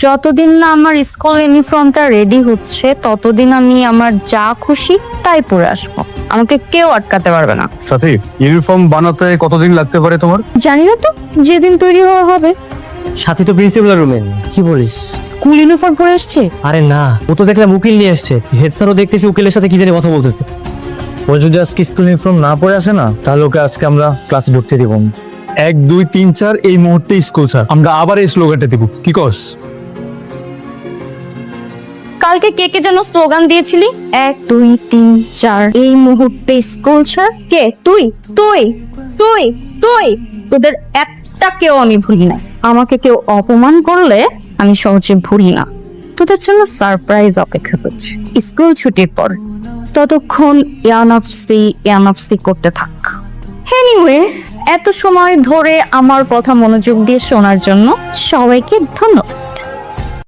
যতদিন না আমার স্কুল ইউনিফর্মটা রেডি হচ্ছে ততদিন আমি আমার যা খুশি তাই পরে আসবো, আমাকে কেউ আটকাতে পারবে না। সাথী, ইউনিফর্ম বানাতে কতদিন লাগতে পারে তোমার? জানি না তো, যেদিন তৈরি হওয়া হবে। সাথে তো প্রিন্সিপাল রুমে, কি বলিস? স্কুল ইউনিফর্ম পরে আসছে? আরে না, ও তো দেখলাম উকিল নিয়ে আসছে। হেড স্যারও দেখতেছি উকিলের সাথে কি জানি কথা বলতেছে। ও যদি আজকে স্কুল ইউনিফর্ম না পরে আসে না, তাহলে ওকে আজকে আমরা ক্লাসে ঢুকতে দিব না। 1 2 3 4 এই মুহূর্তে স্কুল স্যার। আমরা আবার এই স্লোগানটা দিব, কি কস? কালকে কে কে যেন স্লোগান দিয়েছিলি? 1 2 3 4 এই মুহূর্তে স্কুল ছাড়। কে? তুই তুই তুই তুই তোদের একটা কেউ আমি ভুলি না। আমাকে কেউ অপমান করলে আমি সহজে ভুলি না। তোদের জন্য সারপ্রাইজ অপেক্ষা করছি স্কুল ছুটির পর। ততক্ষণ ইয়ানফসি করতে থাক। এনিওয়ে, এত সময় ধরে আমার কথা মনোযোগ দিয়ে শোনার জন্য সবাইকে ধন্যবাদ।